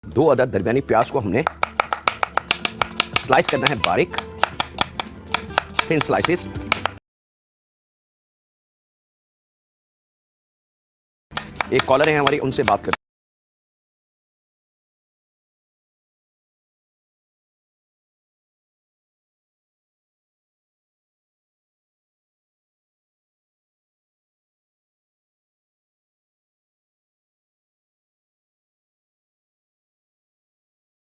2 अदद दरमियानी प्याज को हमने स्लाइस करना है बारीक, थिन स्लाइसेस। एक कॉलर है हमारी, उनसे बात करते हैं।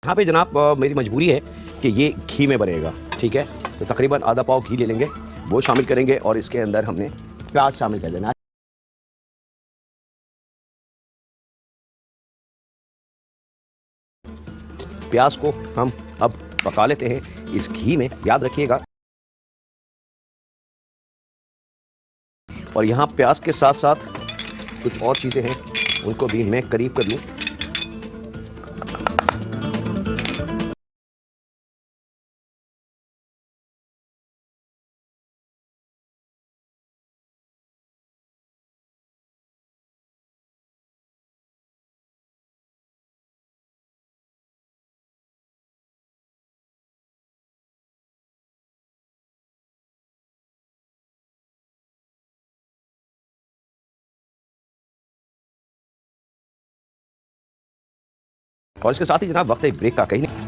यहाँ पे जनाब मेरी मजबूरी है कि ये घी में बनेगा, ठीक है। तो तकरीबन आधा पाव घी ले लेंगे, वो शामिल करेंगे और इसके अंदर हमने प्याज शामिल कर देना है। प्याज को हम अब पका लेते हैं इस घी में, याद रखिएगा। और यहाँ प्याज के साथ साथ कुछ और चीज़ें हैं, उनको भी मैं करीब कर लूँ। और इसके साथ ही जनाब वक्त एक ब्रेक का, कहीं नहीं।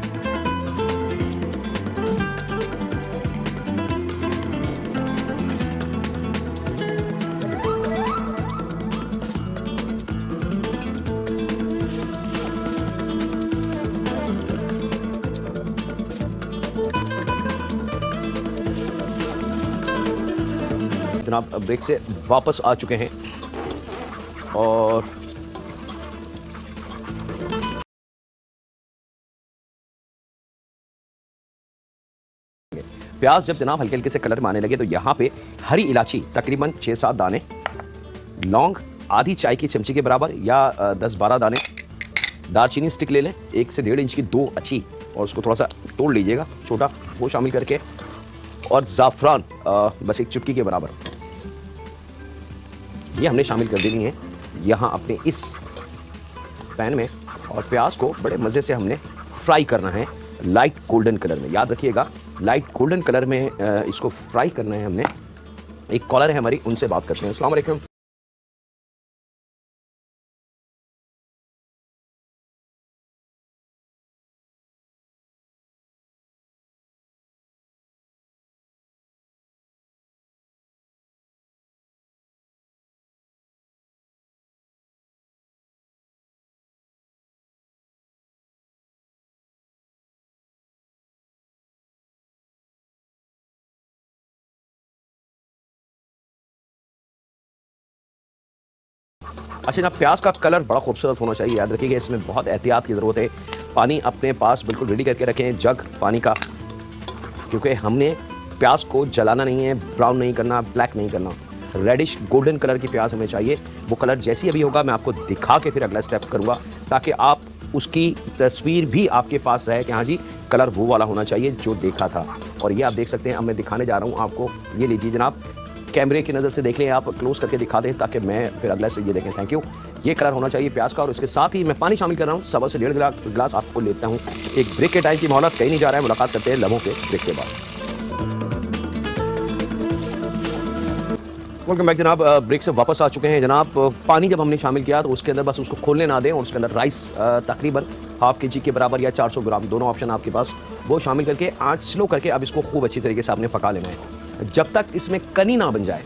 जनाब ब्रेक से वापस आ चुके हैं और प्याज जब जनाब हल्के हल्के से कलर में आने लगे तो यहाँ पे हरी इलायची तकरीबन 6-7 दाने, लौंग आधी चाय की चमची के बराबर या 10-12 दाने, दालचीनी स्टिक ले लें 1 से 1.5 इंच की, 2 अच्छी, और उसको थोड़ा सा तोड़ लीजिएगा छोटा, वो शामिल करके, और ज़ाफ़रान बस 1 चुटकी के बराबर, ये हमने शामिल कर देनी है यहाँ अपने इस पैन में। और प्याज को बड़े मज़े से हमने फ्राई करना है लाइट गोल्डन कलर में, याद रखिएगा लाइट गोल्डन कलर में इसको फ्राई करना है हमने। एक कॉलर है हमारी, उनसे बात करते हैं। अस्सलाम वालेकुम। अच्छा ना, प्याज का कलर बड़ा खूबसूरत होना चाहिए, याद रखिएगा इसमें बहुत एहतियात की ज़रूरत है। पानी अपने पास बिल्कुल रेडी करके रखें, जग पानी का, क्योंकि हमने प्याज को जलाना नहीं है, ब्राउन नहीं करना, ब्लैक नहीं करना, रेडिश गोल्डन कलर की प्याज हमें चाहिए। वो कलर जैसी अभी होगा मैं आपको दिखा के फिर अगला स्टेप करूँगा, ताकि आप उसकी तस्वीर भी आपके पास रहे कि हाँ जी कलर वो वाला होना चाहिए जो देखा था। और ये आप देख सकते हैं, अब मैं दिखाने जा रहा हूँ आपको, ये लीजिए जनाब, कैमरे की नज़र से देख लें, आप क्लोज करके दिखा दें ताकि मैं फिर अगला से ये देखें। Thank you. ये कलर होना चाहिए प्याज का। और इसके साथ ही मैं पानी शामिल कर रहा हूँ, 1.25 से 1.5 गिलास आपको लेता हूँ। एक ब्रेक के टाइम की मोहलत, कहीं नहीं जा रहा है, मुलाकात करते हैं लम्हों के ब्रेक के बाद। वेलकम बैक जनाब, ब्रेक से वापस आ चुके हैं जनाब। पानी जब हमने शामिल किया तो उसके अंदर बस उसको खोलने ना दें, और उसके अंदर राइस तकरीबन ½ kg के बराबर या 400 ग्राम, दोनों ऑप्शन आपके पास, वो शामिल करके आँच स्लो करके अब इसको खूब अच्छी तरीके से आपने पका लेना है जब तक इसमें कनी ना बन जाए,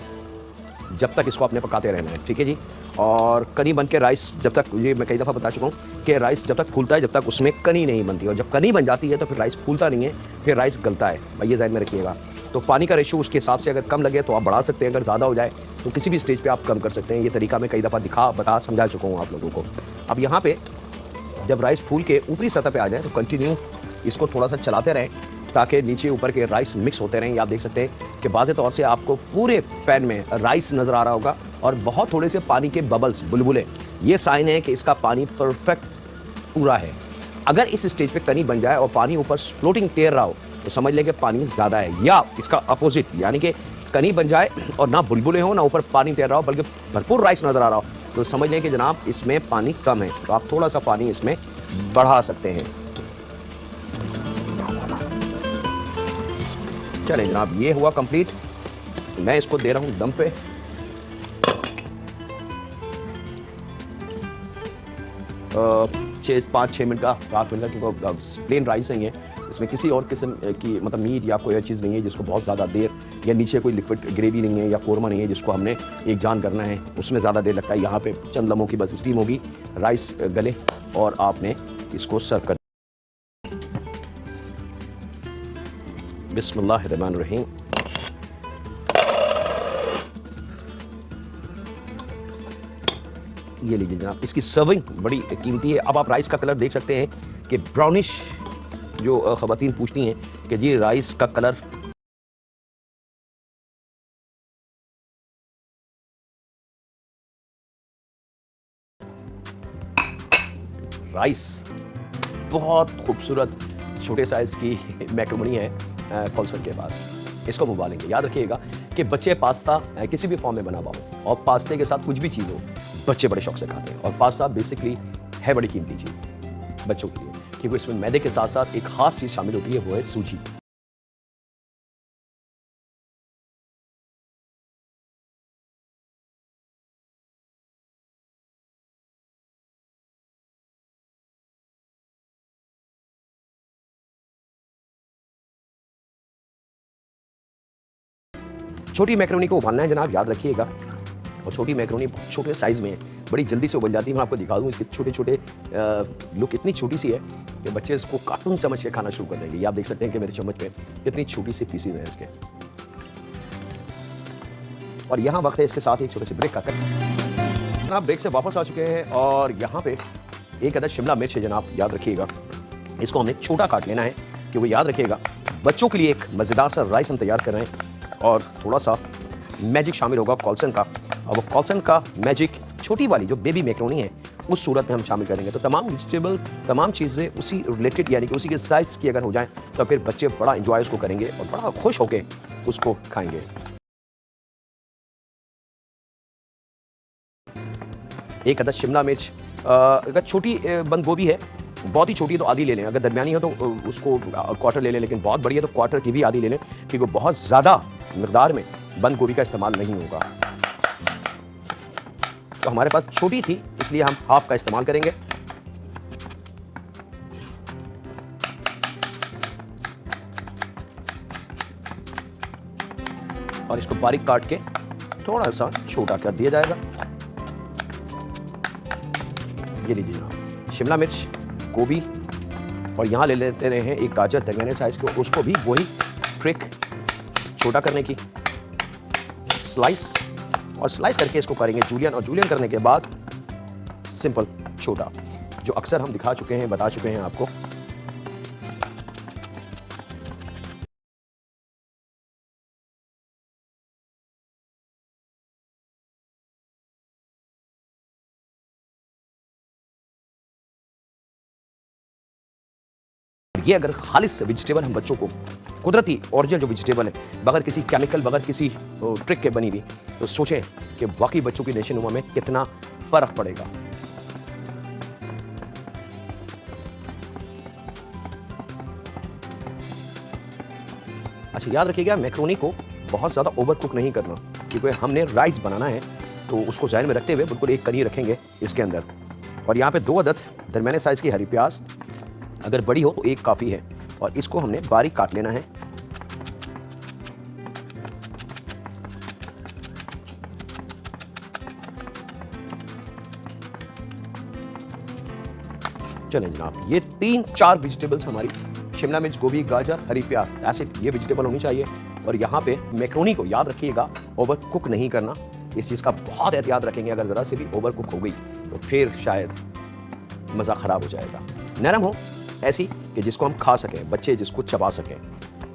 जब तक इसको आपने पकाते रहना है, ठीक है जी। और कनी बन के राइस जब तक, ये मैं कई दफ़ा बता चुका हूँ कि राइस जब तक फूलता है जब तक उसमें कनी नहीं बनती, और जब कनी बन जाती है तो फिर राइस फूलता नहीं है, फिर राइस गलता है भाई, ये ज़हन में रखिएगा। तो पानी का रेशो उसके हिसाब से अगर कम लगे तो आप बढ़ा सकते हैं, अगर ज़्यादा हो जाए तो किसी भी स्टेज पे आप कम कर सकते हैं। ये तरीका मैं कई दफ़ा बता समझा चुका हूँ आप लोगों को। अब यहाँ पे जब राइस फूल के ऊपरी सतह पे आ जाए तो कंटिन्यू इसको थोड़ा सा चलाते रहें ताकि नीचे ऊपर के राइस मिक्स होते रहें। आप देख सकते हैं कि वाज़े तौर से आपको पूरे पैन में राइस नज़र आ रहा होगा और बहुत थोड़े से पानी के बबल्स, बुलबुले, ये साइन है कि इसका पानी परफेक्ट पूरा है। अगर इस स्टेज पे कनी बन जाए और पानी ऊपर फ्लोटिंग तैर रहा हो तो समझ लें कि पानी ज़्यादा है, या इसका अपोजिट, यानी कि कनी बन जाए और ना बुलबुले हो ना ऊपर पानी तैर रहा हो बल्कि भरपूर राइस नज़र आ रहा हो तो समझ लें कि जनाब इसमें पानी कम है। तो आप थोड़ा सा पानी इसमें बढ़ा सकते हैं। चलें जनाब, ये हुआ कंप्लीट। मैं इसको दे रहा हूं दम पे। पाँच छः मिनट का, 7 मिनट का, क्योंकि प्लेन राइस है ये, इसमें किसी और किस्म की मतलब मीट या कोई और चीज़ नहीं है जिसको बहुत ज़्यादा देर, या नीचे कोई लिक्विड ग्रेवी नहीं है या कोरमा नहीं है जिसको हमने एक जान करना है, उसमें ज़्यादा देर लगता है। यहाँ पे चंद लम्हों की बस स्टीम होगी, राइस गले और आपने इसको सर्व कर। बिस्मिल्लाहिर्रहमानिर्रहीम। ये लीजिए जनाब, इसकी सर्विंग बड़ी कीमती है। अब आप राइस का कलर देख सकते हैं कि ब्राउनिश, जो ख़वातीन पूछती हैं कि जी राइस का कलर राइस बहुत खूबसूरत छोटे साइज़ की मैक्रोनी है कॉल्सन के पास, इसको उबालेंगे। याद रखिएगा कि बच्चे पास्ता किसी भी फॉर्म में बना पाओ, और पास्ते के साथ कुछ भी चीज़ हो, बच्चे बड़े शौक से खाते हैं। और पास्ता बेसिकली है बड़ी कीमती चीज़ बच्चों के लिए, क्योंकि इसमें मैदे के साथ साथ एक ख़ास चीज़ शामिल होती है, वो है सूजी। छोटी मैक्रोनी को उबालना है जनाब, याद रखिएगा। और छोटी मैक्रोनी छोटे साइज़ में है, बड़ी जल्दी से उबल जाती है। मैं आपको दिखा दूँ, इसके छोटे छोटे लुक इतनी छोटी सी है कि बच्चे इसको कार्टून समझ के खाना शुरू कर देंगे। ये आप देख सकते हैं कि मेरे चम्मच पे इतनी छोटी सी पीसीज हैं इसके। और यहाँ वक्त है इसके साथ एक छोटे से ब्रेक का कर। आप ब्रेक से वापस आ चुके हैं, और यहाँ पे एक अदद शिमला मिर्च है जनाब, याद रखिएगा। इसको हमने छोटा काट लेना है, क्योंकि याद रखिएगा बच्चों के लिए एक मज़ेदार सा राइस हम तैयार कर रहे हैं, और थोड़ा सा मैजिक शामिल होगा कॉल्सन का। और वो कॉल्सन का मैजिक छोटी वाली जो बेबी मैक्रोनी है उस सूरत में हम शामिल करेंगे। तो तमाम वेजिटेबल, तमाम चीज़ें उसी रिलेटेड, यानी कि उसी के साइज़ की अगर हो जाएं तो फिर बच्चे बड़ा एंजॉय उसको करेंगे और बड़ा खुश होकर उसको खाएंगे। एक अदद शिमला मिर्च, अगर छोटी बंद गोभी है, बहुत ही छोटी है तो आधी ले लें, अगर दरमियानी हो तो उसको क्वार्टर ले लें, लेकिन बहुत बड़ी है तो क्वार्टर की भी आधी ले लें, क्योंकि बहुत ज़्यादा मिकदार में बंद गोभी का इस्तेमाल नहीं होगा। तो हमारे पास छोटी थी, इसलिए हम हाफ का इस्तेमाल करेंगे। और इसको बारीक काट के थोड़ा सा छोटा कर दिया जाएगा। ये लीजिए जनाब, शिमला मिर्च, गोभी, और यहाँ ले लेते रहे हैं एक गाजर दरमियाने साइज को, उसको भी वही ट्रिक छोटा करने की, स्लाइस, और स्लाइस करके इसको करेंगे जूलियन, और जूलियन करने के बाद सिंपल छोटा, जो अक्सर हम दिखा चुके हैं, बता चुके हैं आपको। ये अगर खालिस वेजिटेबल हम बच्चों को, कुदरती ओरिजिनल जो वेजिटेबल है, बगैर किसी केमिकल, बगैर किसी ट्रिक के बनी हुई, तो सोचें कि वाकई बच्चों की नेशनुमा में कितना फर्क पड़ेगा। अच्छा, याद रखिएगा मैक्रोनी को बहुत ज़्यादा ओवर कुक नहीं करना, क्योंकि हमने राइस बनाना है, तो उसको ज़हन में रखते हुए बिल्कुल एक कनी रखेंगे इसके अंदर। और यहाँ पे 2 अदद दरमियाने साइज़ की हरी प्याज, अगर बड़ी हो तो एक काफ़ी है, और इसको हमने बारीक काट लेना है। चलें जनाब, ये 3-4 वेजिटेबल्स हमारी, शिमला मिर्च, गोभी, गाजर, हरी प्याज, ऐसे ये वेजिटेबल होनी चाहिए। और यहाँ पे मैक्रोनी को याद रखिएगा ओवर कुक नहीं करना, इस चीज़ का बहुत एहतियात रखेंगे। अगर ज़रा से भी ओवर कुक हो गई तो फिर शायद मज़ा ख़राब हो जाएगा। नरम हो ऐसी कि जिसको हम खा सकें, बच्चे जिसको चबा सकें,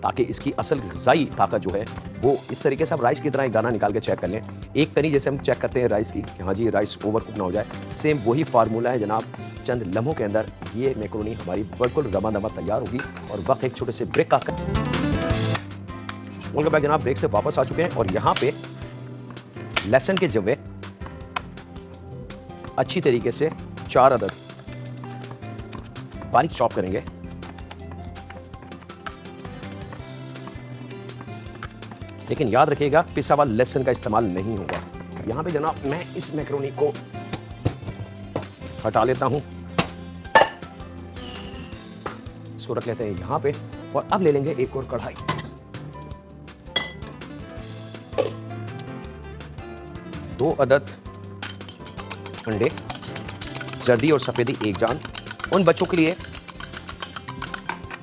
ताकि इसकी असल ग़िज़ाई ताकत जो है वो इस तरीके से आप राइस की तरह एक दाना निकाल के चेक कर लें। एक कनी जैसे हम चेक करते हैं राइस की कि हाँ जी राइस ओवर कुक ना हो जाए, सेम वही फार्मूला है जनाब। चंद लम्हों के अंदर ये मैक्रोनी हमारी बिल्कुल रमा दमा तैयार होगी। और वक्त एक छोटे से ब्रेक का उनके बाद जनाब ब्रेक से वापस आ चुके हैं, और यहाँ पे लहसुन के जवे अच्छी तरीके से 4 अदद बारीक चॉप करेंगे। लेकिन याद रखिएगा पिसा हुआ लहसुन का इस्तेमाल नहीं होगा। यहां पे जनाब मैं इस मैक्रोनी को हटा लेता हूं, इसको रख लेते हैं यहां पे। और अब ले लेंगे एक और कढ़ाई। दो अदद अंडे, जर्दी और सफेदी एक जान, उन बच्चों के लिए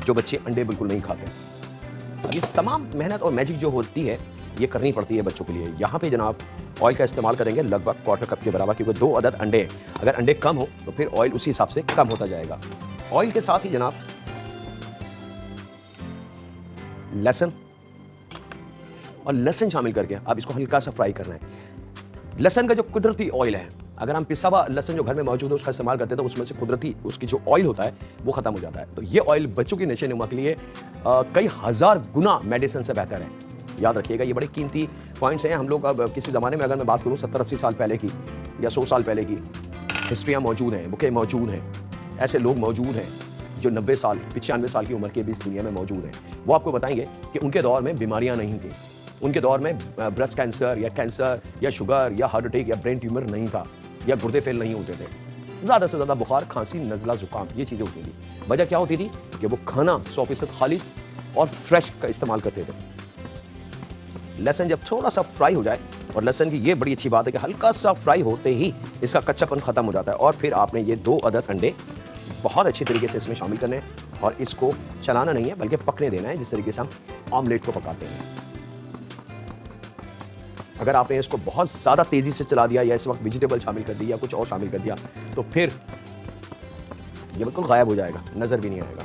जो बच्चे अंडे बिल्कुल नहीं खाते। अब ये तमाम मेहनत और मैजिक जो होती है ये करनी पड़ती है बच्चों के लिए। यहाँ पे जनाब ऑयल का इस्तेमाल करेंगे लगभग क्वार्टर कप के बराबर, क्योंकि 2 अदद अंडे हैं। अगर अंडे कम हो तो फिर ऑयल उसी हिसाब से कम होता जाएगा। ऑयल के साथ ही जनाब लहसुन और लहसुन शामिल करके अब इसको हल्का सा फ्राई करना है। लहसुन का जो कुदरती ऑयल है, अगर हम पिसा हुआ लहसुन जो घर में मौजूद है उसका इस्तेमाल करते हैं तो उसमें से कुदरती उसकी जो ऑयल होता है वो खत्म हो जाता है। तो ये ऑयल बच्चों की नशे नुमा के लिए कई हजार गुना मेडिसिन से बेहतर है। याद रखिएगा ये बड़े कीमती पॉइंट्स हैं। हम लोग अब किसी ज़माने में अगर मैं बात करूँ 70-80 साल पहले की या 100 साल पहले की हिस्ट्रियाँ मौजूद हैं, बुकें मौजूद हैं, ऐसे लोग मौजूद हैं जो 90 साल 95 साल की उम्र के भी इस दुनिया में मौजूद हैं। वो आपको बताएंगे कि उनके दौर में बीमारियाँ नहीं थी, उनके दौर में ब्रेस्ट कैंसर या शुगर या हार्ट अटैक या ब्रेन ट्यूमर नहीं था, या गुर्दे फेल नहीं होते थे। ज़्यादा से ज़्यादा बुखार, खांसी, नज़ला, जुकाम ये चीज़ें होती थी। वजह क्या होती थी कि वो खाना 100% खालिस और फ्रेश का इस्तेमाल करते थे। लहसुन जब थोड़ा सा फ्राई हो जाए, और लहसुन की ये बड़ी अच्छी बात है कि हल्का सा फ्राई होते ही इसका कच्चापन खत्म हो जाता है, और फिर आपने ये 2 अदद अंडे बहुत अच्छी तरीके से इसमें शामिल करने हैं और इसको चलाना नहीं है बल्कि पकने देना है, जिस तरीके से हम ऑमलेट को पकाते हैं। अगर आपने इसको बहुत ज़्यादा तेज़ी से चला दिया या इस वक्त वेजिटेबल शामिल कर दी या कुछ और शामिल कर दिया तो फिर ये बिल्कुल गायब हो जाएगा, नज़र भी नहीं आएगा।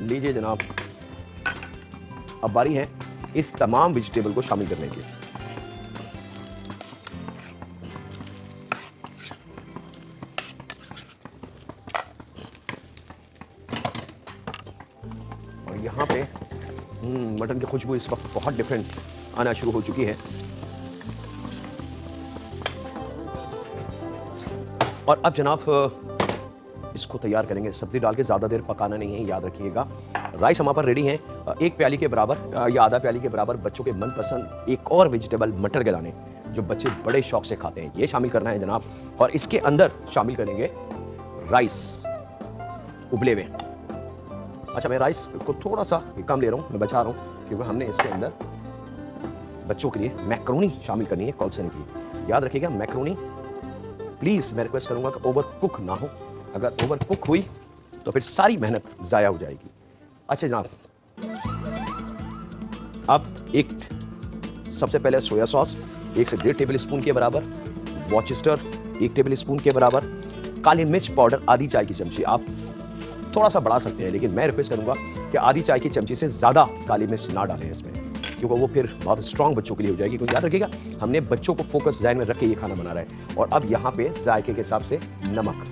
लीजिए जनाब, अब बारी है इस तमाम वेजिटेबल को शामिल करने की। और यहाँ पे मटन की खुशबू इस वक्त बहुत डिफरेंट आना शुरू हो चुकी है। और अब जनाब इसको तैयार करेंगे। सब्जी डाल के ज़्यादा देर पकाना नहीं है, याद रखिएगा। राइस हमारे पर रेडी हैं। 1 प्याली के बराबर या आधा प्याली के बराबर बच्चों के मनपसंद एक और वेजिटेबल मटर के दाने जो बच्चे बड़े शौक से खाते हैं, ये शामिल करना है जनाब। और इसके अंदर शामिल करेंगे राइस उबले हुए। अच्छा, मैं राइस को थोड़ा सा कम ले रहा हूँ, मैं बचा रहा हूँ क्योंकि हमने इसके अंदर बच्चों के लिए मैक्रोनी शामिल करनी है कॉल्सन की। याद रखिएगा मैक्रोनी प्लीज़ मैं रिक्वेस्ट करूँगा कि ओवर कुक ना हो। अगर ओवर कुक हुई तो फिर सारी मेहनत ज़ाया हो जाएगी। अच्छा जनाब, अब एक सबसे पहले सोया सॉस 1 से 1.5 टेबल स्पून के बराबर, वॉचेस्टर 1 टेबल स्पून के बराबर, काली मिर्च पाउडर आधी चाय की चमची। आप थोड़ा सा बढ़ा सकते हैं लेकिन मैं रिक्वेस्ट करूंगा कि आधी चाय की चमची से ज़्यादा काली मिर्च ना डालें इसमें, क्योंकि वो फिर बहुत स्ट्रॉन्ग बच्चों के लिए हो जाएगी। क्योंकि याद रखिएगा हमने बच्चों को फोकस ध्यान में रख के ये खाना बना रहा है। और अब यहाँ पे जायके के हिसाब से नमक।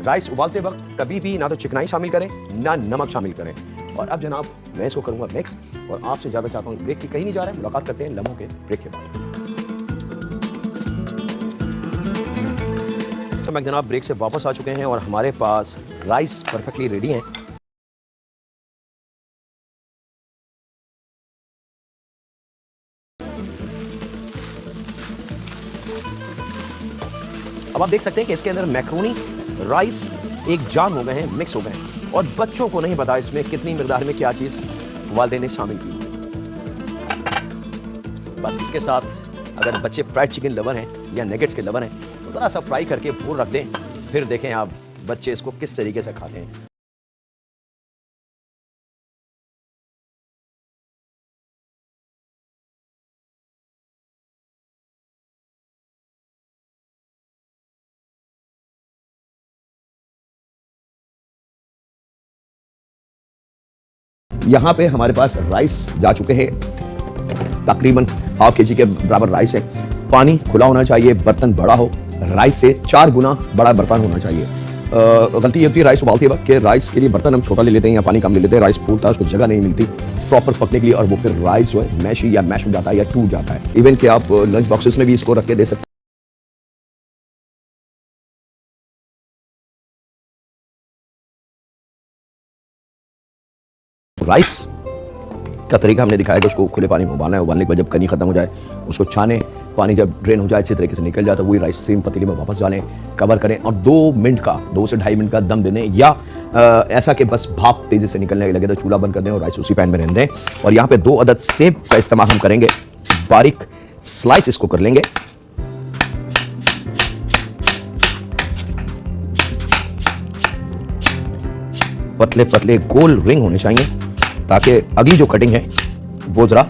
राइस उबालते वक्त कभी भी ना तो चिकनाई शामिल करें ना नमक शामिल करें। और अब जनाब मैं इसको करूँगा मिक्स, और आपसे ज़्यादा चाहता हूँ ब्रेक की कहीं नहीं जा रहा है, मुलाकात करते हैं लम्हों के ब्रेक के बाद। तो मैं जनाब ब्रेक से वापस आ चुके हैं और हमारे पास राइस परफेक्टली रेडी हैं। अब आप देख सकते हैं कि इसके अंदर मैक्रोनी राइस एक जान हो गए हैं, मिक्स हो गए हैं, और बच्चों को नहीं पता इसमें कितनी मिकदार में क्या चीज़ वालिदैन ने शामिल की। बस इसके साथ अगर बच्चे फ्राइड चिकन लवर हैं या नगेट्स के लवर हैं तो ज़रा सा फ्राई करके भून रख दें, फिर देखें आप बच्चे इसको किस तरीके से खाते हैं। यहाँ पे हमारे पास राइस जा चुके हैं, तकरीबन ½ kg के बराबर राइस है। पानी खुला होना चाहिए, बर्तन बड़ा हो, राइस से 4 गुना बड़ा बर्तन होना चाहिए। गलती ये होती है राइस उबालते वक्त कि राइस के लिए बर्तन हम छोटा ले लेते हैं या पानी कम ले लेते हैं, राइस फूलता है, उसको जगह नहीं मिलती प्रॉपर पकने के लिए, और वो फिर राइस जो है मैश हो जाता है या टूट जाता है। इवन कि आप लंच बॉक्सेस में भी इसको रख के दे सकते हैं। राइस का तरीका हमने दिखाया कि उसको खुले पानी में उबालना है। उबालने के बाद जब कनी खत्म हो जाए उसको छाने, पानी जब ड्रेन हो जाए अच्छी तरीके से निकल जाए तो वही राइस सेम पतीले में वापस डालें, कवर करें और 2 से 2.5 मिनट का दम देने, या ऐसा कि बस भाप तेजी से निकलने लगे तो चूल्हा बंद कर दें और राइस उसी पैन में रहने दें। और यहाँ पे 2 अदद सेब का इस्तेमाल हम करेंगे, बारीक स्लाइस इसको कर लेंगे। पतले पतले गोल रिंग होने चाहिए ताकि अगली जो कटिंग है वो ज़रा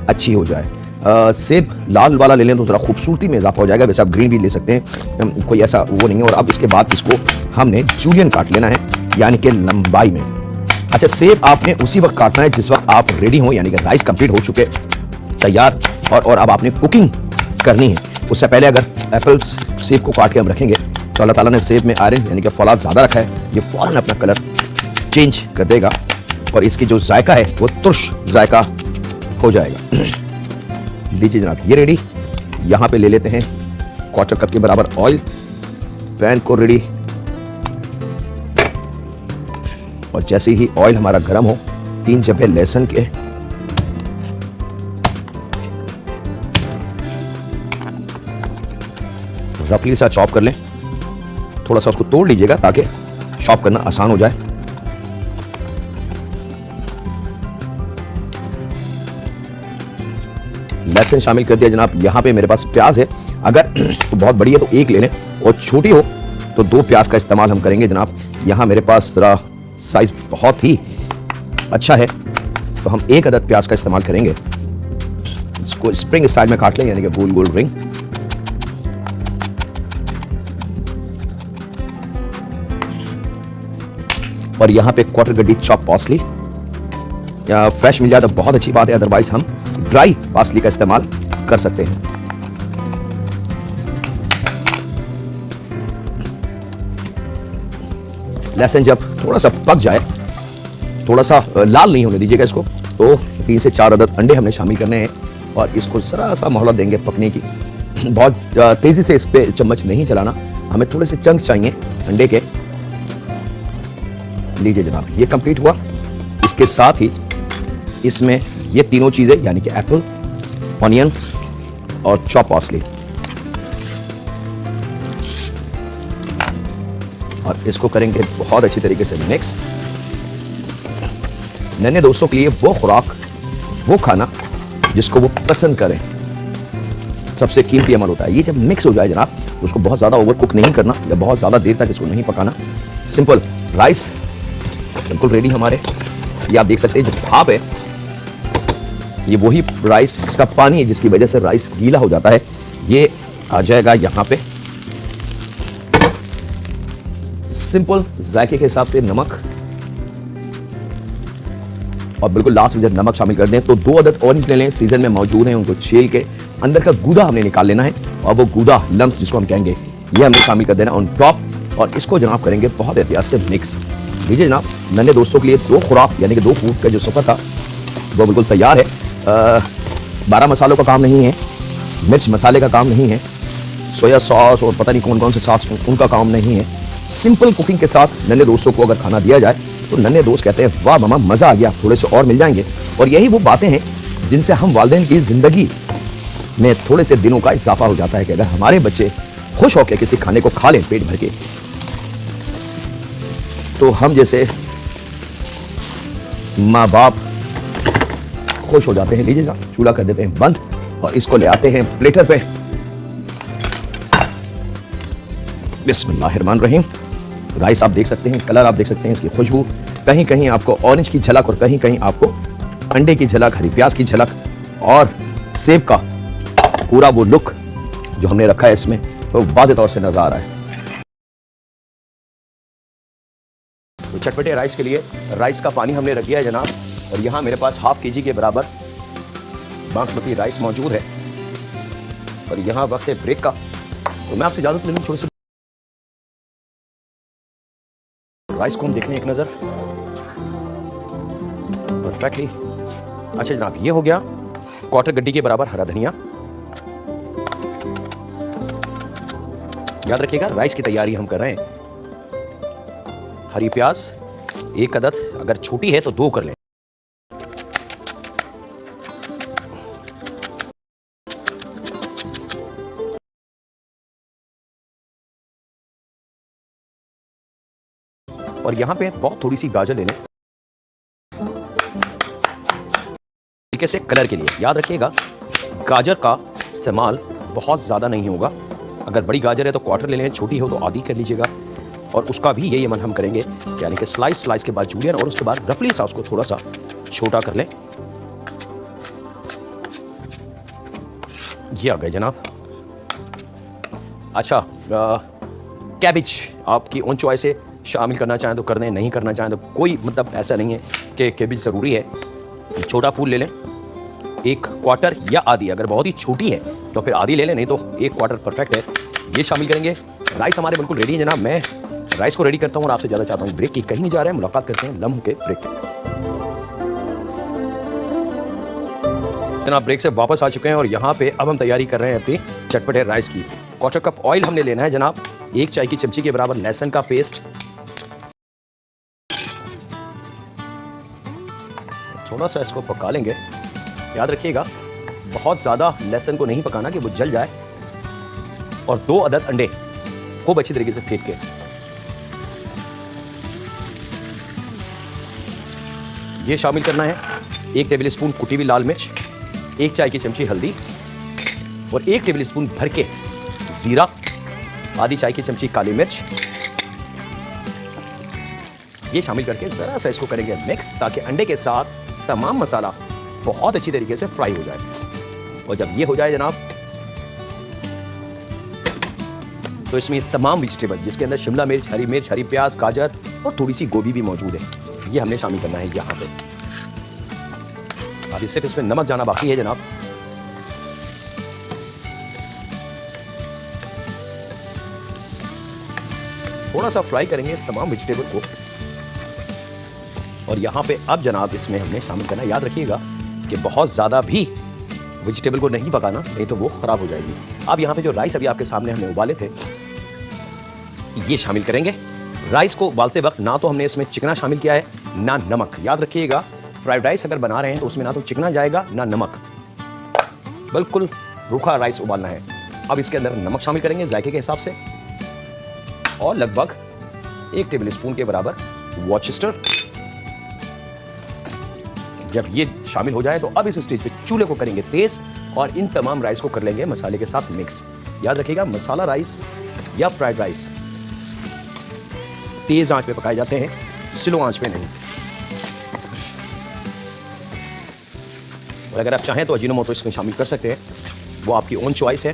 अच्छी हो जाए। सेब लाल वाला ले लें तो ज़रा खूबसूरती में इजाफा हो जाएगा, वैसे आप ग्रीन भी ले सकते हैं, कोई ऐसा वो नहीं है। और अब इसके बाद इसको हमने जूलियन काट लेना है, यानी कि लंबाई में। अच्छा, सेब आपने उसी वक्त काटना है जिस वक्त आप रेडी हो, यानी कि राइस कंप्लीट हो चुके, तैयार, और अब आपने कुकिंग करनी है। उससे पहले अगर एप्पल्स सेब को काट के हम रखेंगे तो अल्लाह ताला ने सेब में आयरन यानी कि फौलाद ज़्यादा रखा है, ये फ़ौरन अपना कलर चेंज कर देगा और इसकी जो जायका है वो तुर्श जायका हो जाएगा। लीजिए जनाब, ये रेडी। यहाँ पे ले लेते हैं 1/4 कप के बराबर ऑयल, पैन को रेडी। और जैसे ही ऑयल हमारा गर्म हो, 3 जब्बे लहसुन के, रफली सा चॉप कर लें, थोड़ा सा उसको तोड़ लीजिएगा ताकि चॉप करना आसान हो जाए। लहसुन शामिल कर दिया जनाब। यहाँ पे मेरे पास प्याज है, अगर तो बहुत बड़ी है तो 1 ले लें और छोटी हो तो 2 प्याज का इस्तेमाल हम करेंगे जनाब। यहाँ मेरे पास ज़रा साइज बहुत ही अच्छा है तो हम 1 अदद प्याज का इस्तेमाल करेंगे। इसको स्प्रिंग स्टाइल में काट लें, यानी कि गोल गोल रिंग। और यहाँ पे 1/4 गड्डी चॉप पार्सली, या फ्रेश मिल जाए तो बहुत अच्छी बात है, अदरवाइज हम ड्राई पार्सली का इस्तेमाल कर सकते हैं। लहसुन जब थोड़ा सा पक जाए, थोड़ा सा लाल नहीं होने दीजिएगा इसको, तो 3 से 4 अदद अंडे हमने शामिल करने हैं और इसको जरा सा मोहलत देंगे पकने की। बहुत तेजी से इस पे चम्मच नहीं चलाना, हमें थोड़े से चंक्स चाहिए अंडे के। लीजिए जनाब, ये कंप्लीट हुआ। इसके साथ ही इसमें ये तीनों चीजें यानी कि एप्पल, ऑनियन और चॉप पार्सली, और इसको करेंगे बहुत अच्छी तरीके से मिक्स। नन्हे दोस्तों के लिए वो खुराक, वो खाना जिसको वो पसंद करें, सबसे कीमती अमल होता है। ये जब मिक्स हो जाए जनाब, उसको बहुत ज़्यादा ओवर कुक नहीं करना या बहुत ज़्यादा देर तक इसको नहीं पकाना। सिंपल राइस बिल्कुल रेडी हमारे। ये आप देख सकते हैं जो भाप है, ये वही राइस का पानी है जिसकी वजह से राइस गीला हो जाता है। ये आ जाएगा यहाँ पे। सिंपल जायके के हिसाब से नमक, और बिल्कुल लास्ट में जब नमक शामिल कर दें तो 2 अदद ऑरेंज ले लें, सीजन में मौजूद हैं, उनको छील के अंदर का गूदा हमने निकाल लेना है और वो गूदा लम्स जिसको हम कहेंगे, ये हमने शामिल कर देना ऑन टॉप। और इसको जनाब करेंगे बहुत एहतियात से मिक्स। लीजिए जनाब, मैंने दोस्तों के लिए 2 खुराक यानी कि 2 फूड का जो सफ़र था वो बिल्कुल तैयार है। 12 मसालों का काम नहीं है, मिर्च मसाले का काम नहीं है, सोया सॉस और पता नहीं कौन कौन से सॉस उनका काम नहीं है। सिंपल कुकिंग के साथ नन्हे दोस्तों को अगर खाना दिया जाए तो नन्हे दोस्त कहते हैं वाह मामा मज़ा आ गया, थोड़े से और मिल जाएंगे। और यही वो बातें हैं जिनसे हम वालिदैन की ज़िंदगी में थोड़े से दिनों का इजाफा हो जाता है कि अगर हमारे बच्चे खुश होकर किसी खाने को खा लें पेट भर के, तो हम जैसे माँ बाप खुश हो जाते हैं। लीजिएगा, चूल्हा कर देते हैं बंद और इसको ले आते हैं प्लेटर पे। बिस्मिल्लाहिर्रहमानिर्रहीम। राइस आप देख सकते हैं, कलर आप देख सकते हैं, इसकी खुशबू, कहीं कहीं आपको ऑरेंज की झलक और कहीं कहीं आपको अंडे की झलक, हरी प्याज की झलक और सेब का पूरा वो लुक जो हमने रखा है इसमें, वो वाज़ेह तौर से नजर आ रहा है। तो चटपटे राइस के लिए राइस का पानी हमने रख दिया है जनाब, और यहाँ मेरे पास ½ kg के बराबर बासमती राइस मौजूद है। और यहाँ वक्त है ब्रेक का, तो मैं आपसे इजाजत ले लूँ, थोड़ी सी राइस को हम देख लें एक नजर। परफेक्टली। अच्छा जनाब, ये हो गया 1/4 गड्डी के बराबर हरा धनिया। याद रखिएगा राइस की तैयारी हम कर रहे हैं। हरी प्याज 1 अदद, अगर छोटी है तो 2 कर लें। और यहाँ पे बहुत थोड़ी सी गाजर ले लें हल्के से कलर के लिए। याद रखिएगा गाजर का इस्तेमाल बहुत ज़्यादा नहीं होगा। अगर बड़ी गाजर है तो क्वार्टर ले लें, छोटी हो तो आधी कर लीजिएगा। और उसका भी यही अमल हम करेंगे, यानी कि स्लाइस के बाद जूलियन और उसके बाद रफली सा उसको थोड़ा सा छोटा कर लें। ये आ गए जनाब। अच्छा, कैबिज आपकी ऑन चॉइस है, शामिल करना चाहें तो कर दें, नहीं करना चाहें तो कोई मतलब ऐसा नहीं है कि कैबिज ज़रूरी है। छोटा फूल ले लें, एक क्वार्टर या आधी। अगर बहुत ही छोटी है तो फिर आधी ले लें, नहीं तो एक क्वार्टर परफेक्ट है। ये शामिल करेंगे। राइस हमारे बिल्कुल रेडी है जनाब। मैं राइस को रेडी करता हूँ और आपसे ज़्यादा चाहता हूँ ब्रेक की कहीं नहीं जा रहे हैं। मुलाकात करते हैं लम्हों के ब्रेक। जनाब ब्रेक से वापस आ चुके हैं और यहाँ पे अब हम तैयारी कर रहे हैं अपनी चटपटे राइस की। क्वार्टर कप ऑयल हमने लेना है जनाब, 1 चाय की चमची के बराबर लहसुन का पेस्ट, थोड़ा सा इसको पका लेंगे। याद रखिएगा बहुत ज़्यादा लहसुन को नहीं पकाना कि वो जल जाए। और 2 अदद अंडे खूब अच्छी तरीके से फेंट के ये शामिल करना है। 1 टेबल स्पून कुटी हुई लाल मिर्च, 1 चाय की चमची हल्दी और 1 टेबल स्पून भर के जीरा, आधी चाय की चमची काली मिर्च। ये शामिल करके जरा सा इसको करेंगे मिक्स, ताकि अंडे के साथ तमाम मसाला बहुत अच्छी तरीके से फ्राई हो जाए। और जब ये हो जाए जनाब तो इसमें तमाम वेजिटेबल जिसके अंदर शिमला मिर्च, हरी प्याज, गाजर और थोड़ी सी गोभी भी मौजूद है, ये हमने शामिल करना है यहाँ पे। अभी सिर्फ इसमें नमक जाना बाकी है जनाब। थोड़ा सा फ्राई करेंगे इस तमाम वेजिटेबल को। और यहाँ पे अब जनाब इसमें हमने शामिल करना है, याद रखिएगा कि बहुत ज़्यादा भी वेजिटेबल को नहीं पकाना, नहीं तो वो ख़राब हो जाएगी। अब यहाँ पे जो राइस अभी आपके सामने हमने उबाले थे ये शामिल करेंगे। राइस को उबालते वक्त ना तो हमने इसमें चिकना शामिल किया है ना नमक। याद रखिएगा फ्राइड राइस अगर बना रहे हैं तो उसमें ना तो चिकना जाएगा ना नमक, बिल्कुल रूखा राइस उबालना है। अब इसके अंदर नमक शामिल करेंगे जायके के हिसाब से और लगभग 1 टेबल स्पून के बराबर वॉरचेस्टर। जब ये शामिल हो जाए तो अब इस स्टेज पे चूल्हे को करेंगे तेज और इन तमाम राइस को कर लेंगे मसाले के साथ मिक्स। याद रखिएगा मसाला राइस या फ्राइड राइस तेज आंच पे पकाए जाते हैं, स्लो आंच पे नहीं। और अगर आप चाहें तो अजीनोमोटो इसमें शामिल कर सकते हैं, वो आपकी ओन चॉइस है।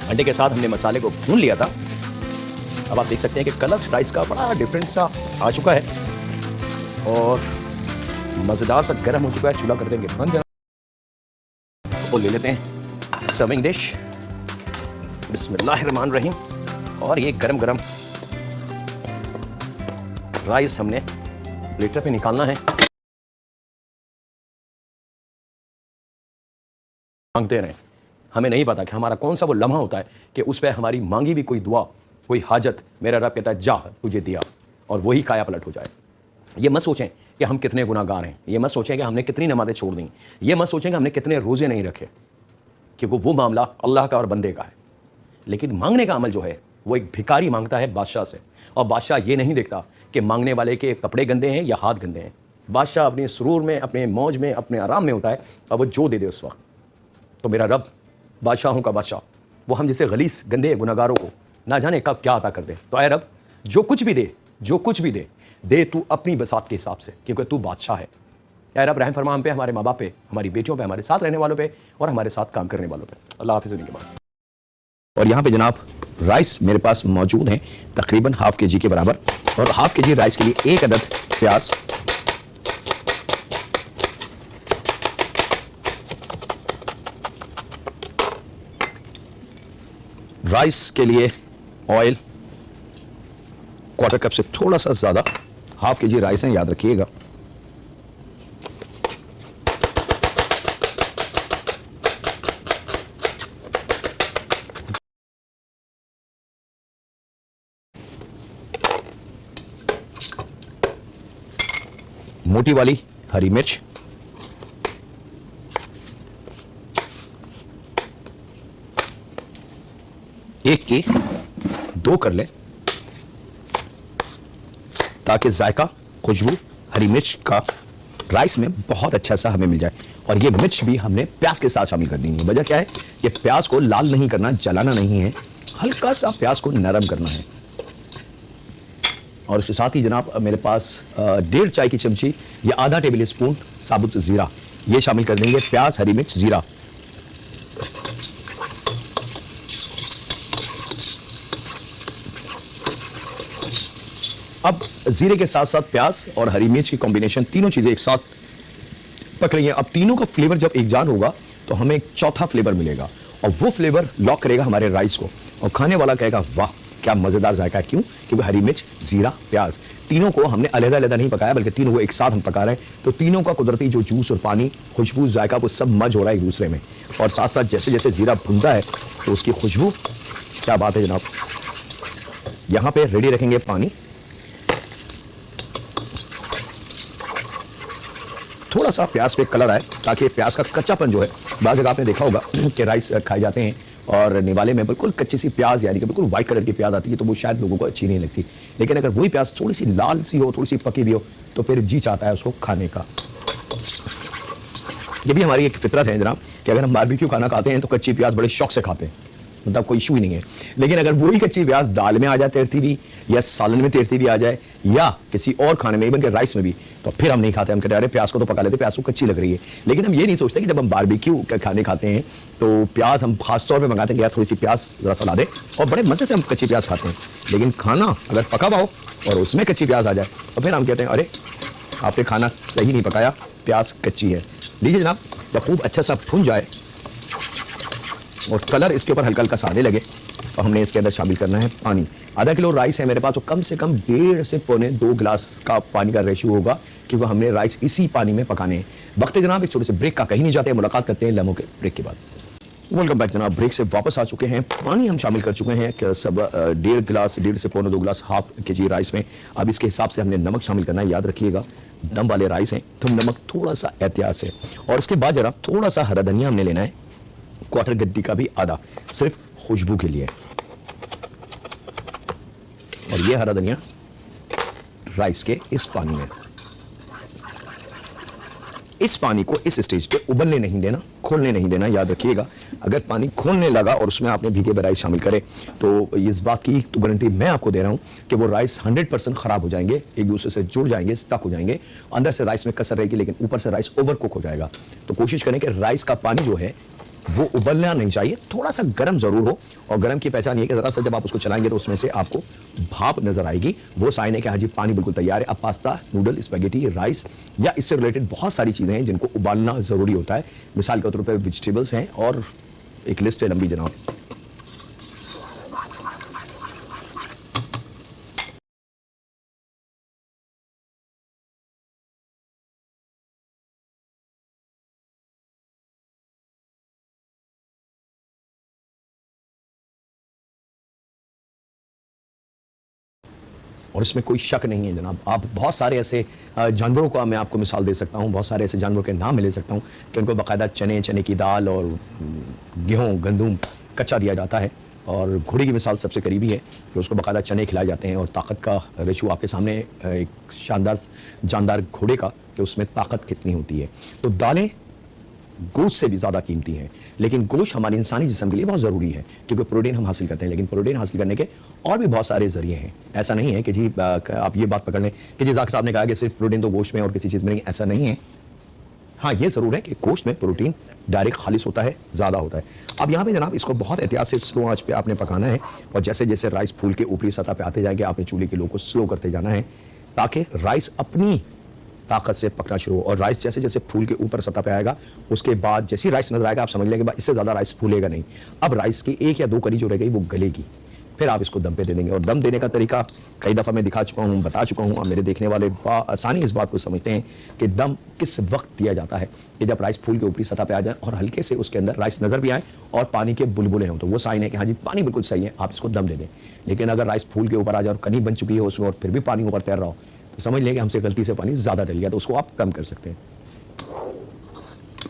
अंडे के साथ हमने मसाले को भून लिया था। अब आप देख सकते हैं कि कलर राइस का बड़ा डिफरेंस सा आ चुका है और मज़ेदार सा गर्म हो चुका है। चूल्हा कर देंगे बंद और ले लेते हैं सर्विंग डिश। बिस्मिल्लाहिर्रहमानिर्रहीम। और ये गरम गरम राइस हमने प्लेटर पे निकालना है। मांगते रहें, हमें नहीं पता कि हमारा कौन सा वो लम्हा होता है कि उस पर हमारी मांगी भी कोई दुआ, कोई हाजत मेरा रब कहता है जा तुझे दिया, और वही काया पलट हो जाए। ये मत सोचें कि हम कितने गुनाहगार हैं, ये मत सोचें कि हमने कितनी नमाज़ें छोड़ दी, ये मत सोचें कि हमने कितने रोज़े नहीं रखे, क्योंकि वो मामला अल्लाह का और बंदे का है। लेकिन मांगने का अमल जो है वो एक भिखारी मांगता है बादशाह से, और बादशाह ये नहीं देखता कि मांगने वाले के कपड़े गंदे हैं या हाथ गंदे हैं। बादशाह अपने सुरूर में, अपने मौज में, अपने आराम में होता है और वो जो दे दे उस वक्त। तो मेरा रब बादशाहों का बादशाह वो हम जैसे गलीस गंदे गुनाहगारों को ना जाने कब क्या अता कर दे। तो आए रब जो कुछ भी दे, जो कुछ भी दे तू अपनी बसात के हिसाब से, क्योंकि तू बादशाह है। यार अब रहम फरमा हम पे, हमारे माँ बाप पे, हमारी बेटियों पे, हमारे साथ रहने वालों पे और हमारे साथ काम करने वालों पे। अल्लाह हाफिज़ के बाद। और यहाँ पे जनाब राइस मेरे पास मौजूद है तकरीबन ½ kg के बराबर, और ½ kg राइस के लिए 1 अदद प्याज, राइस के लिए ऑयल क्वार्टर कप से थोड़ा सा ज़्यादा, ½ kg राइस है याद रखिएगा। मोटी वाली हरी मिर्च, एक की दो कर ले, ताकि जायका, खुशबू, हरी मिर्च का राइस में बहुत अच्छा सा हमें मिल जाए। और ये मिर्च भी हमने प्याज के साथ शामिल कर देंगे। वजह क्या है, ये प्याज को लाल नहीं करना, जलाना नहीं है, हल्का सा प्याज को नरम करना है। और उसके साथ ही जनाब मेरे पास 1.5 चाय की चमची या आधा टेबल स्पून साबुत जीरा ये शामिल कर देंगे। प्याज, हरी मिर्च, जीरा। अब जीरे के साथ साथ प्याज और हरी मिर्च की कॉम्बिनेशन, तीनों चीजें एक साथ पक रही हैं। अब तीनों का फ्लेवर जब एक जान होगा तो हमें एक चौथा फ्लेवर मिलेगा, और वो फ्लेवर लॉक करेगा हमारे राइस को, और खाने वाला कहेगा वाह क्या मजेदार जायका है। क्यों? क्योंकि हरी मिर्च, जीरा, प्याज, तीनों को हमने अलग-अलग नहीं पकाया, बल्कि तीनों को एक साथ हम पका रहे हैं। तो तीनों का कुदरती जो जूस और पानी, खुशबू, जायका, वो सब मर्ज हो रहा है एक दूसरे में। और साथ साथ जैसे जैसे जीरा भूनता है तो उसकी खुशबू, क्या बात है जनाब। यहां पे रेडी रखेंगे पानी, थोड़ा सा प्याज पे कलर आए, ताकि प्याज का कच्चापन जो है, बाज़ जगह आपने देखा होगा कि राइस खाए जाते हैं और निवाले में बिल्कुल कच्ची सी प्याज, यानी कि बिल्कुल व्हाइट कलर की प्याज आती है, तो वो शायद लोगों को अच्छी नहीं लगती। लेकिन अगर वही प्याज थोड़ी सी लाल सी हो, थोड़ी सी पकी भी हो, तो फिर जी चाहता है उसको खाने का। ये भी हमारी एक फितरत है जनाब कि अगर हम बारबेक्यू खाना खाते हैं तो कच्ची प्याज बड़े शौक से खाते हैं, मतलब कोई इशू ही नहीं है। लेकिन अगर वही कच्ची प्याज दाल में आ जाए तैरती भी, या सालन में तैरती भी आ जाए, या किसी और खाने में, इवन के राइस में भी, तो फिर हम नहीं खाते। हम कहते हैं अरे प्याज को तो पका लेते, प्याज को कच्ची लग रही है। लेकिन हम ये नहीं सोचते कि जब हम बारबेक्यू के खाने खाते हैं तो प्याज हम खास तौर पे मंगाते हैं कि यार थोड़ी सी प्याज जरा सा ला दे, और बड़े मजे से हम कच्ची प्याज खाते हैं। लेकिन खाना अगर पका हुआ हो और उसमें कच्ची प्याज आ जाए तो फिर हम कहते हैं अरे आपने खाना सही नहीं पकाया, प्याज कच्ची है। लीजिए जनाब, जब खूब अच्छा सा भुन जाए और कलर इसके ऊपर हल्का हल्का सा आने लगे, तो हमने इसके अंदर शामिल करना है पानी। आधा किलो राइस है मेरे पास, तो कम से कम 1.5 से पौने 2 गिलास का पानी का रेशियो होगा, क्योंकि हमने राइस इसी पानी में पकाने हैं। वक्त जनाब एक छोटे से ब्रेक का, कहीं नहीं जाते, मुलाकात करते हैं लम्हों के ब्रेक के बाद। वेलकम बैक जनाब, ब्रेक से वापस आ चुके हैं। पानी हम शामिल कर चुके हैं कि सब 1.5 गिलास, 1.5 से पौने 2 गिलास, हाफ केजी राइस में। अब इसके हिसाब से हमने नमक शामिल करना है। याद रखिएगा दम वाले राइस हैं तो नमक थोड़ा सा एहतियात से। और इसके बाद जरा थोड़ा सा हरा धनिया हमने लेना है, क्वार्टर गड्डी का भी आधा, सिर्फ खुशबू के लिए। और ये हरा धनिया राइस के इस पानी में, इस पानी को इस स्टेज पे उबलने नहीं देना, खोलने नहीं देना। याद रखिएगा अगर पानी खोलने लगा और उसमें आपने भीगे हुए राइस शामिल करे तो इस बात की तो गारंटी मैं आपको दे रहा हूं कि वो राइस 100% खराब हो जाएंगे, एक दूसरे से जुड़ जाएंगे, स्टक हो जाएंगे। अंदर से राइस में कसर रहेगी, लेकिन ऊपर से राइस ओवर कुक हो जाएगा। तो कोशिश करें कि राइस का पानी जो है वो उबलना नहीं चाहिए, थोड़ा सा गर्म जरूर हो। और गर्म की पहचान ये कि जरा सा जब आप उसको चलाएंगे तो उसमें से आपको भाप नजर आएगी, वो साइन है कि हाँ जी पानी बिल्कुल तैयार है। अब पास्ता, नूडल, स्पैगेटी, राइस या इससे रिलेटेड बहुत सारी चीजें हैं जिनको उबालना जरूरी होता है। मिसाल के तौर पर वेजिटेबल्स हैं, और एक लिस्ट है लंबी जनाब। और इसमें कोई शक नहीं है जनाब, आप बहुत सारे ऐसे जानवरों का मैं आपको मिसाल दे सकता हूँ, बहुत सारे ऐसे जानवरों के नाम मैं ले सकता हूँ कि उनको बाकायदा चने, चने की दाल और गेहूँ, गंदुम कच्चा दिया जाता है। और घोड़े की मिसाल सबसे करीबी है कि उसको बाकायदा चने खिलाए जाते हैं। और ताकत का रेशो आपके सामने एक शानदार जानदार घोड़े का कि उसमें ताकत कितनी होती है। तो दालें गोश्त से भी ज़्यादा कीमती हैं, लेकिन गोश्त हमारे इंसानी जिस्म के लिए बहुत ज़रूरी है क्योंकि प्रोटीन हम हासिल करते हैं। लेकिन प्रोटीन हासिल करने के और भी बहुत सारे ज़रिए हैं। ऐसा नहीं है कि जी आप ये बात पकड़ लें कि जी ज़ाकिर साहब ने कहा कि सिर्फ प्रोटीन तो गोश्त में और किसी चीज़ में नहीं, ऐसा नहीं है। हाँ ये ज़रूर है कि गोश्त में प्रोटीन डायरेक्ट खालिश होता है, ज़्यादा होता है। अब यहाँ पे जनाब इसको बहुत एहतियात से स्लो आंच पे आपने पकाना है, और जैसे जैसे राइस फूल के ऊपरी सतह पे आते जाएंगे आपने चूल्हे की लो को स्लो करते जाना है, ताकि राइस अपनी ताकत से पकना शुरू हो। और राइस जैसे जैसे फूल के ऊपर सतह पे आएगा, उसके बाद जैसे ही राइस नजर आएगा आप समझ लेंगे इससे ज़्यादा राइस फूलेगा नहीं। अब राइस की 1 या 2 कली जो रह गई वो गलेगी, फिर आप इसको दम पे दे देंगे। और दम देने का तरीका कई दफ़ा मैं दिखा चुका हूँ, बता चुका हूँ। अब मेरे देखने वाले आसानी इस बात को समझते हैं कि दम किस वक्त दिया जाता है, कि जब राइस फूल के ऊपरी सतह पे आ जाए और हल्के से उसके अंदर राइस नज़र भी आए और पानी के बुलबुले हों, तो वो साइन है कि हाँ जी पानी बिल्कुल सही है, आप इसको दम दे दें। लेकिन अगर राइस फूल के ऊपर आ जाए और कनी बन चुकी है उसमें और फिर भी पानी ऊपर तैर रहा हो, तो समझ लें कि हमसे गलती से पानी ज़्यादा डल गया, तो उसको आप कम कर सकते हैं।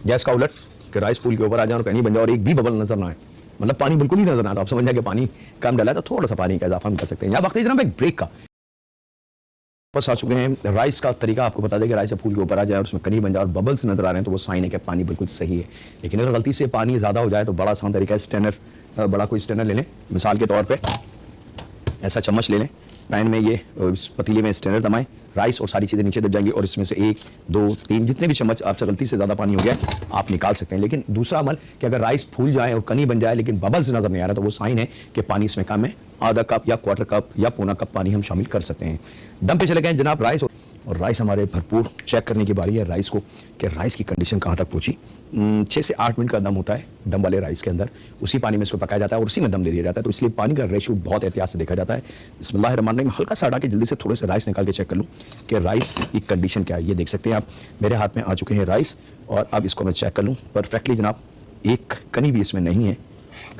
गैस का उलट कि राइस फूल के ऊपर आ जाए और कनी बन जाए और एक भी बबल नजर ना आए, मतलब पानी बिल्कुल ही नजर आ रहा, आप समझ जाए कि पानी कम डाला है, तो थोड़ा सा पानी का इजाफा हम कर सकते हैं। यहाँ वक्त है जनाब एक ब्रेक का। वापस आ चुके हैं। राइस का तरीका आपको बता दें कि राइस जब फूल के ऊपर आ जाए और उसमें कनी बन जाए और बबल्स नजर आ रहे हैं तो वो साइन है कि पानी बिल्कुल सही है। लेकिन अगर गलती से पानी ज़्यादा हो जाए तो बड़ा आसान तरीका है, स्टेनर, बड़ा कोई स्टेनर ले लें। मिसाल के तौर पे ऐसा चम्मच ले लें, पैन में ये इस पतीले में स्टेनर दबाएं, राइस और सारी चीज़ें नीचे दब जाएंगी और इसमें से 1 2 3 जितने भी चम्मच आपसे गलती से ज़्यादा पानी हो गया आप निकाल सकते हैं। लेकिन दूसरा अमल कि अगर राइस फूल जाए और कनी बन जाए लेकिन बबल्स नज़र नहीं आ रहा तो वो साइन है कि पानी इसमें कम है। आधा कप या क्वार्टर कप या पौना कप पानी हम शामिल कर सकते हैं। दम पे चले गए जनाब राइस, और राइस हमारे भरपूर चेक करने की बारी है राइस को कि राइस की कंडीशन कहाँ तक पहुँची। 6 से 8 मिनट का दम होता है दम वाले राइस के अंदर, उसी पानी में इसको पकाया जाता है और उसी में दम दे दिया जाता है। तो इसलिए पानी का रेशियो बहुत एहतियात से देखा जाता है। बिस्मिल्लाहिर्रहमानिर्रहीम, हल्का सा हटा के जल्दी से थोड़े से राइस निकाल के चेक कर लूँ कि राइस की कंडीशन क्या है। ये देख सकते हैं आप, मेरे हाथ में आ चुके हैं राइस और अब इसको मैं चेक कर लूँ परफेक्टली जनाब, एक कनी भी इसमें नहीं है,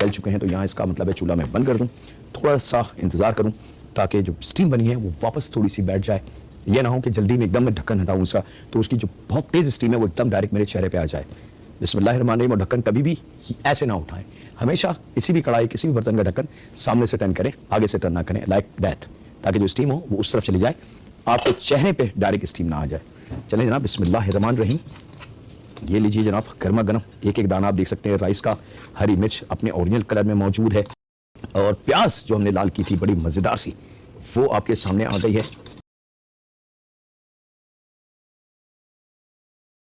गल चुके हैं। तो यहाँ इसका मतलब है चूल्हा मैं बंद कर दूँ, थोड़ा सा इंतज़ार करूँ ताकि जो स्टीम बनी है वो वापस थोड़ी सी बैठ जाए। ये ना हो कि जल्दी में एकदम मैं ढक्कन हटाऊँ उसका तो उसकी जो बहुत तेज़ स्टीम है वो एकदम डायरेक्ट मेरे चेहरे पे आ जाए। बिस्मिल्लाहिर्रहमानिर्रहीम, और ढक्कन कभी भी ऐसे ना उठाएं, हमेशा किसी भी कढ़ाई किसी भी बर्तन का ढक्कन सामने से टर्न करें, आगे से टर्न ना करें, लाइक दैट, ताकि जो स्टीम हो वो उस तरफ चली जाए, आपके चेहरे पे डायरेक्ट स्टीम ना आ जाए। चलें जनाब, बिस्मिल्लाहिर्रहमानिर्रहीम, ये लीजिए जनाब गर्मा गर्म एक एक दाना आप देख सकते हैं राइस का। हरी मिर्च अपने ओरिजिनल कलर में मौजूद है और प्याज जो हमने लाल की थी बड़ी मज़ेदार सी वो आपके सामने आ गई है।